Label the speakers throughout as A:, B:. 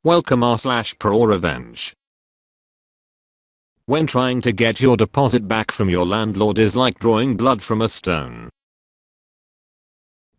A: Welcome r/Prorevenge. When trying to get your deposit back from your landlord is like drawing blood from a stone.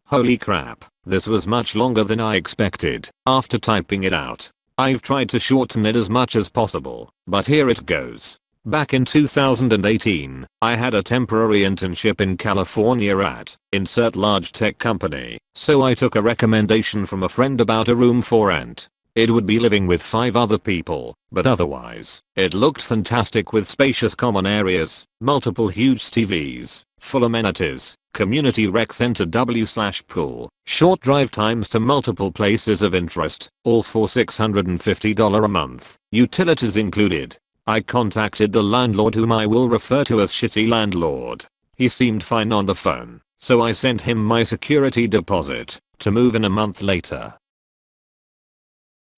A: Holy crap, this was much longer than I expected. After typing it out, I've tried to shorten it as much as possible, but here it goes. Back in 2018, I had a temporary internship in California at insert large tech company, so I took a recommendation from a friend about a room for rent. It would be living with 5 other people, but otherwise, it looked fantastic with spacious common areas, multiple huge TVs, full amenities, community rec center W/pool, short drive times to multiple places of interest, all for $650 a month, utilities included. I contacted the landlord, whom I will refer to as Shitty Landlord. He seemed fine on the phone, so I sent him my security deposit to move in a month later.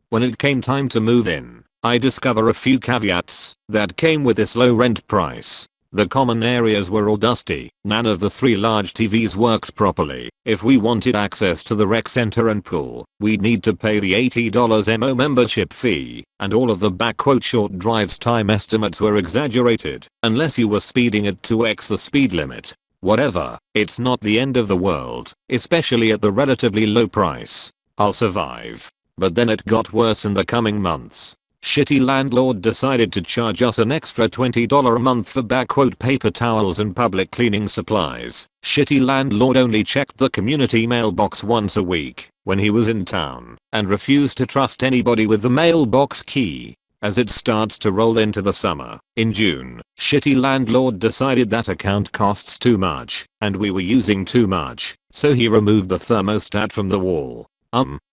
A: When it came time to move in, I discover a few caveats that came with this low rent price. The common areas were all dusty, none of the 3 large TVs worked properly. If we wanted access to the rec center and pool, we'd need to pay the $80 MO membership fee, and all of the "short drives" time estimates were exaggerated, unless you were speeding at 2x the speed limit. Whatever, it's not the end of the world, especially at the relatively low price. I'll survive. But then it got worse in the coming months. Shitty Landlord decided to charge us an extra $20 a month for "paper towels and public cleaning supplies." Shitty Landlord only checked the community mailbox once a week when he was in town, and refused to trust anybody with the mailbox key. As it starts to roll into the summer, in June, Shitty Landlord decided that account costs too much, and we were using too much, so he removed the thermostat from the wall.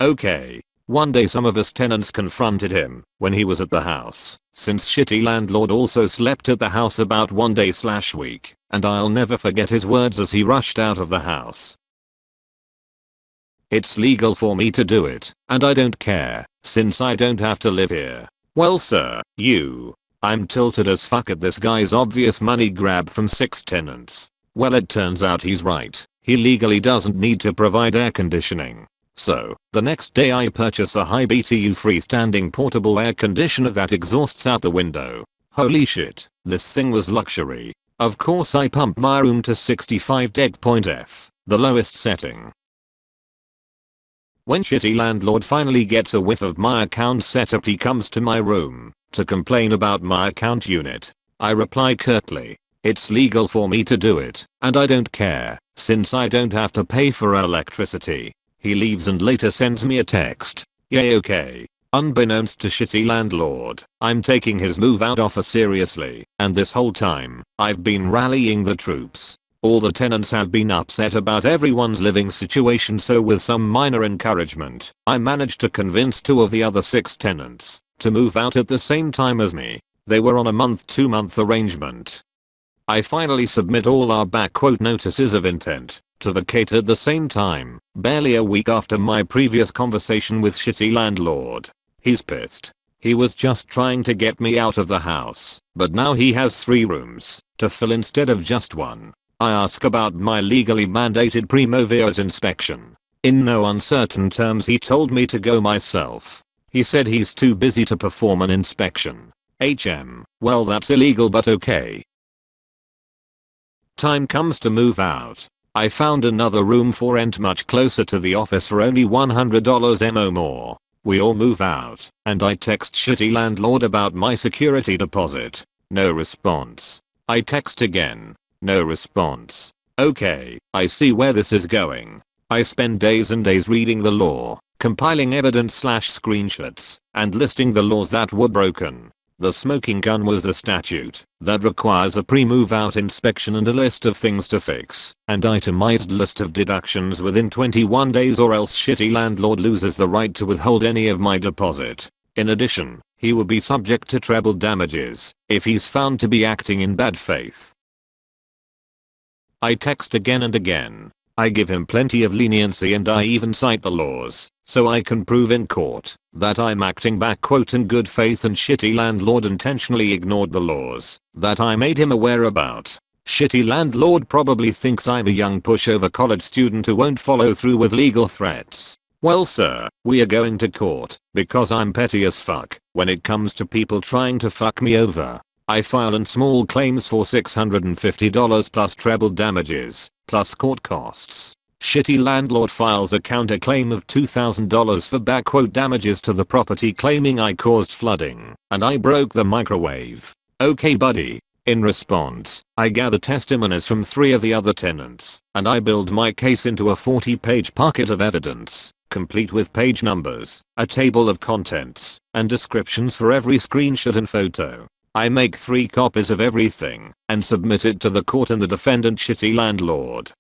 A: Okay. One day some of us tenants confronted him when he was at the house, since Shitty Landlord also slept at the house about one day/week, and I'll never forget his words as he rushed out of the house. "It's legal for me to do it, and I don't care, since I don't have to live here." Well sir, I'm tilted as fuck at this guy's obvious money grab from 6 tenants. Well, it turns out he's right. He legally doesn't need to provide air conditioning. So, the next day I purchase a high BTU freestanding portable air conditioner that exhausts out the window. Holy shit, this thing was luxury. Of course I pump my room to 65°F, the lowest setting. When Shitty Landlord finally gets a whiff of my account setup, he comes to my room to complain about my account unit. I reply curtly, "It's legal for me to do it, and I don't care, since I don't have to pay for electricity." He leaves and later sends me a text. Yay, okay. Unbeknownst to Shitty Landlord, I'm taking his move out offer seriously, and this whole time, I've been rallying the troops. All the tenants have been upset about everyone's living situation, so with some minor encouragement, I managed to convince 2 of the other 6 tenants to move out at the same time as me. They were on a 2-month arrangement. I finally submit all our "notices of intent" to vacate at the same time, barely a week after my previous conversation with Shitty Landlord. He's pissed. He was just trying to get me out of the house, but now he has 3 rooms to fill instead of just 1. I ask about my legally mandated pre-move-out inspection. In no uncertain terms he told me to go myself. He said he's too busy to perform an inspection. Well, that's illegal, but okay. Time comes to move out. I found another room for rent much closer to the office for only $100 MO more. We all move out, and I text Shitty Landlord about my security deposit. No response. I text again. No response. Okay, I see where this is going. I spend days and days reading the law, compiling evidence/screenshots, and listing the laws that were broken. The smoking gun was a statute that requires a pre-move out inspection and a list of things to fix, and itemized list of deductions within 21 days, or else Shitty Landlord loses the right to withhold any of my deposit. In addition, he will be subject to treble damages if he's found to be acting in bad faith. I text again and again. I give him plenty of leniency, and I even cite the laws, so I can prove in court that I'm acting "in good faith," and Shitty Landlord intentionally ignored the laws that I made him aware about. Shitty Landlord probably thinks I'm a young pushover college student who won't follow through with legal threats. Well sir, we are going to court because I'm petty as fuck when it comes to people trying to fuck me over. I file in small claims for $650 plus treble damages, plus court costs. Shitty landlord files a counterclaim of $2,000 for backquote damages to the property, claiming I caused flooding and I broke the microwave. Okay buddy. In response, I gather testimonies from 3 of the other tenants, and I build my case into a 40-page packet of evidence, complete with page numbers, a table of contents, and descriptions for every screenshot and photo. I make 3 copies of everything and submit it to the court and the defendant, shitty landlord.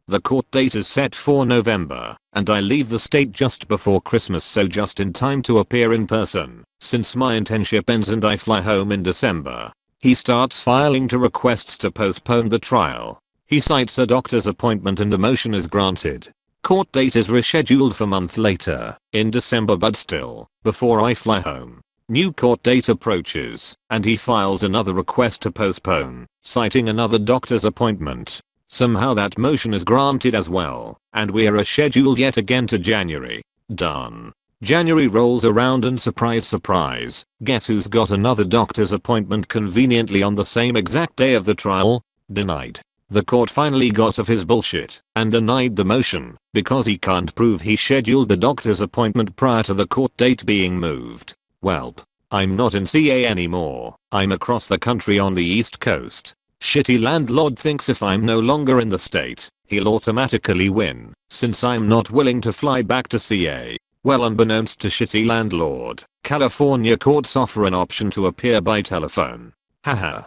A: The court date is set for November, and I leave the state just before Christmas, so just in time to appear in person, since my internship ends and I fly home in December. He starts filing to requests to postpone the trial. He cites a doctor's appointment and the motion is granted. Court date is rescheduled for a month later, in December, but still, before I fly home. New court date approaches, and he files another request to postpone, citing another doctor's appointment. Somehow that motion is granted as well, and we are rescheduled yet again to January. Done. January rolls around and surprise surprise, guess who's got another doctor's appointment conveniently on the same exact day of the trial? Denied. The court finally got off his bullshit and denied the motion because he can't prove he scheduled the doctor's appointment prior to the court date being moved. Welp. I'm not in CA anymore. I'm across the country on the East Coast. Shitty landlord thinks if I'm no longer in the state, he'll automatically win, since I'm not willing to fly back to CA. Well, unbeknownst to shitty landlord, California courts offer an option to appear by telephone. Haha.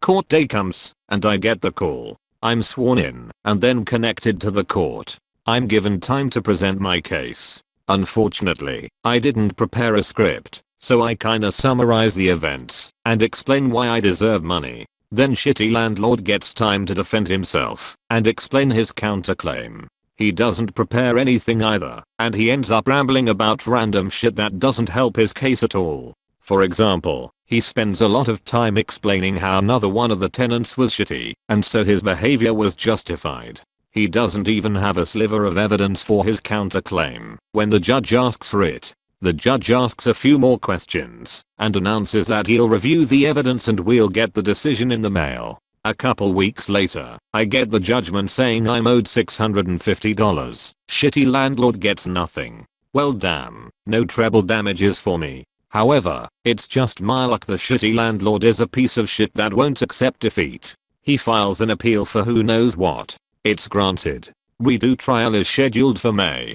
A: Court day comes, and I get the call. I'm sworn in, and then connected to the court. I'm given time to present my case. Unfortunately, I didn't prepare a script, so I kinda summarize the events and explain why I deserve money. Then shitty landlord gets time to defend himself and explain his counterclaim. He doesn't prepare anything either, and he ends up rambling about random shit that doesn't help his case at all. For example, he spends a lot of time explaining how another one of the tenants was shitty, and so his behavior was justified. He doesn't even have a sliver of evidence for his counterclaim when the judge asks for it. The judge asks a few more questions and announces that he'll review the evidence and we'll get the decision in the mail. A couple weeks later, I get the judgment saying I'm owed $650. Shitty landlord gets nothing. Well damn, no treble damages for me. However, it's just my luck the shitty landlord is a piece of shit that won't accept defeat. He files an appeal for who knows what. It's granted. Redo trial is scheduled for May.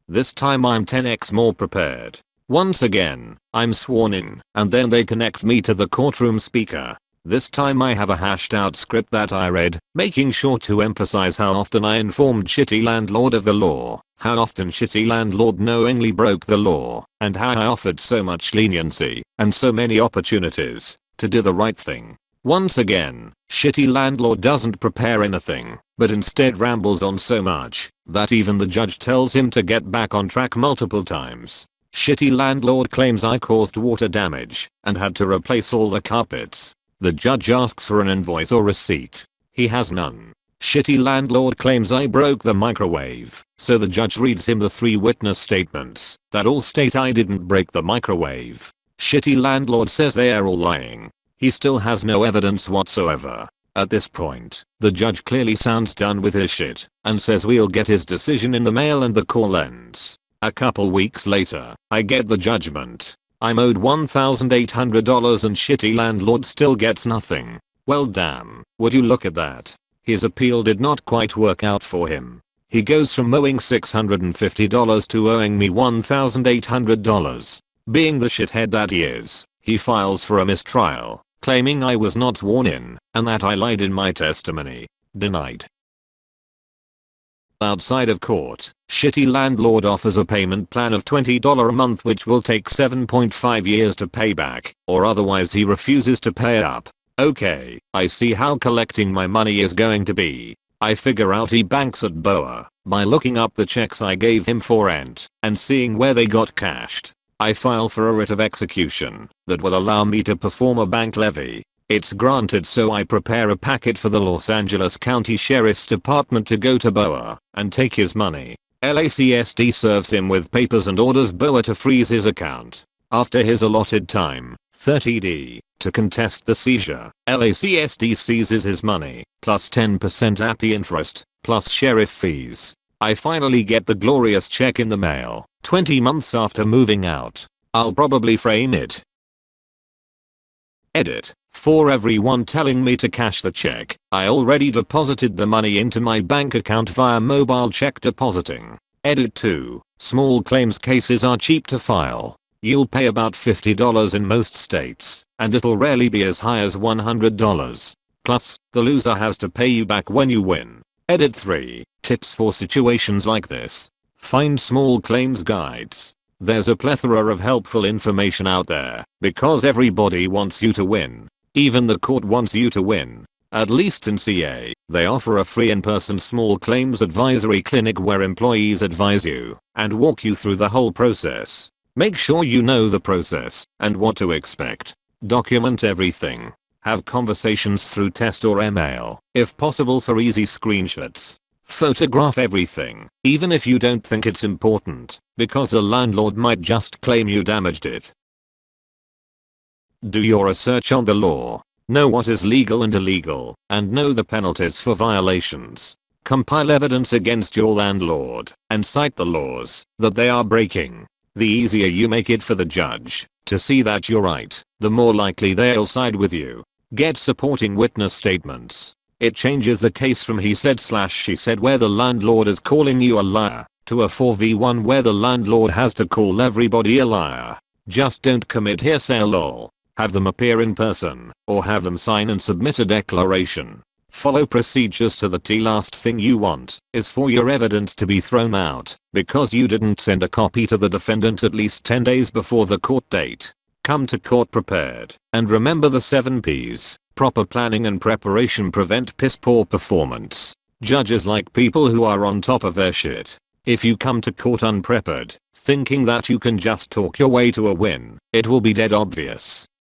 A: This time I'm 10x more prepared. Once again, I'm sworn in, and then they connect me to the courtroom speaker. This time I have a hashed out script that I read, making sure to emphasize how often I informed shitty landlord of the law, how often shitty landlord knowingly broke the law, and how I offered so much leniency and so many opportunities to do the right thing. Once again, shitty landlord doesn't prepare anything, but instead rambles on so much that even the judge tells him to get back on track multiple times. Shitty landlord claims I caused water damage and had to replace all the carpets. The judge asks for an invoice or receipt. He has none. Shitty landlord claims I broke the microwave, so the judge reads him the 3 witness statements that all state I didn't break the microwave. Shitty landlord says they are all lying. He still has no evidence whatsoever. At this point, the judge clearly sounds done with his shit and says we'll get his decision in the mail and the call ends. A couple weeks later, I get the judgment. I'm owed $1,800 and shitty landlord still gets nothing. Well damn, would you look at that. His appeal did not quite work out for him. He goes from owing $650 to owing me $1,800. Being the shithead that he is, he files for a mistrial, claiming I was not sworn in and that I lied in my testimony. Denied. Outside of court, shitty landlord offers a payment plan of $20 a month which will take 7.5 years to pay back, or otherwise he refuses to pay up. Okay, I see how collecting my money is going to be. I figure out he banks at BOA by looking up the checks I gave him for rent and seeing where they got cashed. I file for a writ of execution that will allow me to perform a bank levy. It's granted, so I prepare a packet for the Los Angeles County Sheriff's Department to go to Boa and take his money. LACSD serves him with papers and orders Boa to freeze his account. After his allotted time, 30D, to contest the seizure, LACSD seizes his money, plus 10% API interest, plus sheriff fees. I finally get the glorious check in the mail, 20 months after moving out. I'll probably frame it. Edit. For everyone telling me to cash the check, I already deposited the money into my bank account via mobile check depositing. Edit 2. Small claims cases are cheap to file. You'll pay about $50 in most states, and it'll rarely be as high as $100. Plus, the loser has to pay you back when you win. Edit 3. Tips for situations like this. Find small claims guides. There's a plethora of helpful information out there, because everybody wants you to win. Even the court wants you to win. At least in CA, they offer a free in-person small claims advisory clinic where employees advise you and walk you through the whole process. Make sure you know the process and what to expect. Document everything. Have conversations through text or email, if possible for easy screenshots. Photograph everything, even if you don't think it's important, because the landlord might just claim you damaged it. Do your research on the law. Know what is legal and illegal, and know the penalties for violations. Compile evidence against your landlord, and cite the laws that they are breaking. The easier you make it for the judge to see that you're right, the more likely they'll side with you. Get supporting witness statements. It changes the case from he said/she said where the landlord is calling you a liar to a 4v1 where the landlord has to call everybody a liar. Just don't commit hearsay lol. Have them appear in person or have them sign and submit a declaration. Follow procedures to the T. Last thing you want is for your evidence to be thrown out because you didn't send a copy to the defendant at least 10 days before the court date. Come to court prepared and remember the 7 P's. Proper planning and preparation prevent piss poor performance. Judges like people who are on top of their shit. If you come to court unprepared, thinking that you can just talk your way to a win, it will be dead obvious.